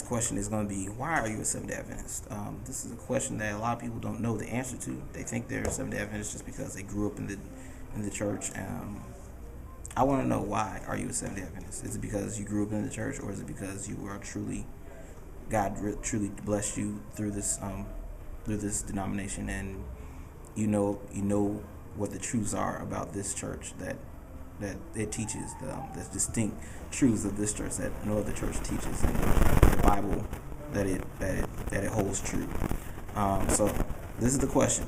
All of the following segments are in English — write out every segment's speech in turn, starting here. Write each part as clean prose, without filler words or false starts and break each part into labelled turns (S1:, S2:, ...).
S1: question is going to be, why are you a Seventh-day Adventist? This is a question that a lot of people don't know the answer to. They think they're a Seventh-day Adventist just because they grew up in the church. I want to know, why are you a Seventh-day Adventist? Is it because you grew up in the church, or is it because you are God truly blessed you through this denomination, and you know what the truths are about this church, that it teaches, the distinct truths of this church that no other church teaches, and the Bible that it holds true. So this is the question: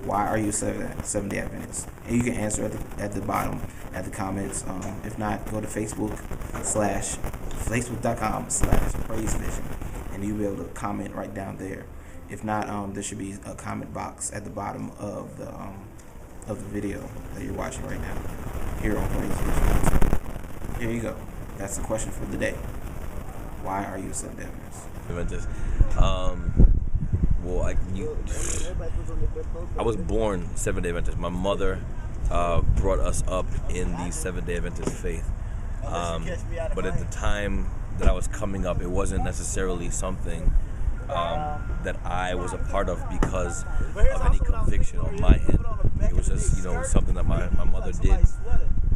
S1: why are you a Seventh-day Adventist? And you can answer at the bottom at the comments. If not, go to facebook.com/praisevision, and you'll be able to comment right down there. If not, there should be a comment box at the bottom of the video that you're watching right now here on Praise Vision. Here you go. That's the question for the day. Why are you a Seventh-day Adventist?
S2: Well, I was born Seventh-day Adventist. My mother brought us up in the Seventh-day Adventist faith. But at the time that I was coming up, it wasn't necessarily something that I was a part of because of any conviction on my end. It was just, something that my mother did,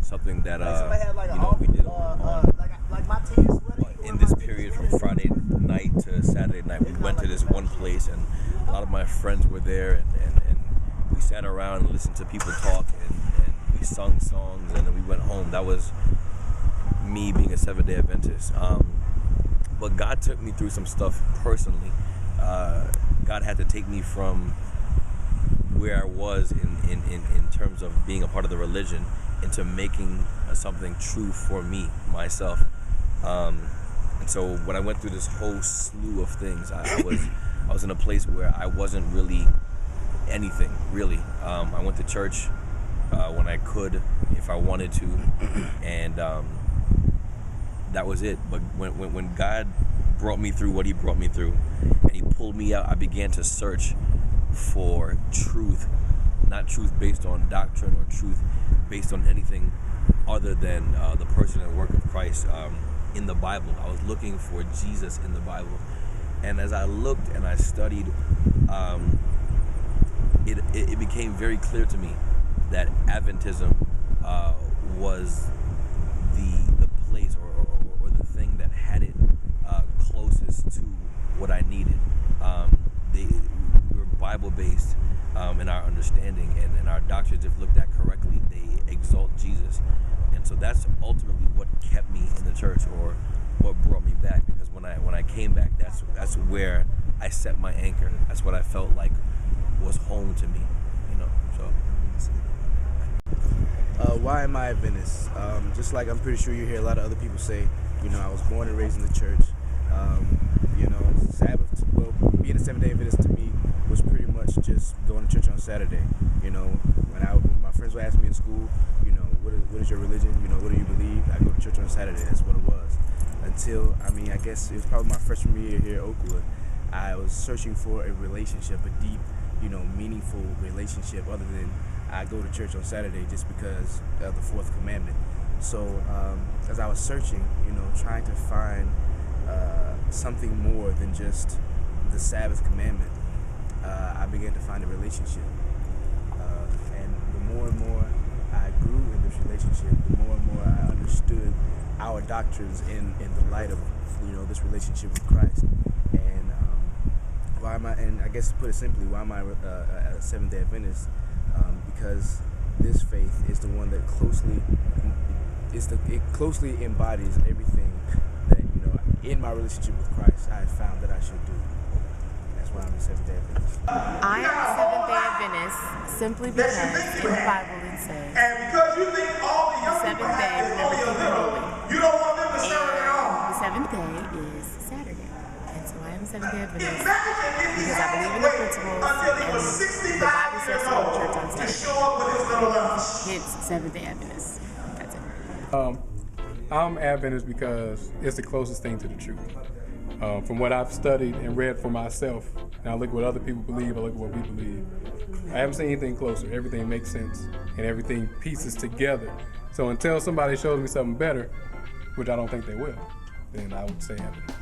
S2: something that we did in this period from Friday night to Saturday night. We went to this one place, and a lot of my friends were there, and we sat around and listened to people talk, and we sung songs, and then we went home. That was me being a Seventh-day Adventist. But God took me through some stuff personally. God had to take me from where I was in terms of being a part of the religion into making something true for me, myself. And so when I went through this whole slew of things, I was in a place where I wasn't really anything, really. I went to church when I could, if I wanted to, and that was it. But when God brought me through what he brought me through, and he pulled me out, I began to search for truth, not truth based on doctrine or truth based on anything other than the person and work of Christ in the Bible. I was looking for Jesus in the Bible, and as I looked and I studied, it became very clear to me that Adventism was the place or the thing that had it closest to what I needed. We were Bible-based in our understanding, and our doctrines, if looked at correctly, they exalt Jesus. And so that's ultimately what kept me in the church, or what brought me back, because when I came back, that's where I set my anchor. That's what I felt like was home to me, so.
S3: Why am I Adventist? Just like I'm pretty sure you hear a lot of other people say, I was born and raised in the church. Sabbath, being a Seventh-day Adventist to me was pretty much just going to church on Saturday. When my friends would ask me in school, what is your religion? What do you believe? I go to church on Saturday. That's what it was. Until, I guess it was probably my freshman year here at Oakwood. I was searching for a relationship, a deep, meaningful relationship, other than I go to church on Saturday just because of the fourth commandment. So as I was searching, trying to find something more than just the Sabbath commandment, I began to find a relationship. And the more and more I grew in this relationship, the more and more I understood our doctrines in the light of this relationship with Christ. And why am I? And I guess to put it simply, why am I a Seventh-day Adventist? Because this faith is the one that closely embodies everything that in my relationship with Christ I have found that I should do. That's why I'm a Seventh-day Adventist.
S4: I am a Seventh-day Adventist simply because in the Bible it says the seventh day remember to keep it holy. And the seventh day is Saturday. And so I am a Seventh-day Adventist because I believe in the principles, and the Bible says to go to church on Saturday. It's Seventh-day Adventist. That's it.
S5: I'm Adventist because it's the closest thing to the truth. From what I've studied and read for myself, and I look at what other people believe, I look at what we believe, I haven't seen anything closer. Everything makes sense, and everything pieces together. So until somebody shows me something better, which I don't think they will, then I would say Adventist.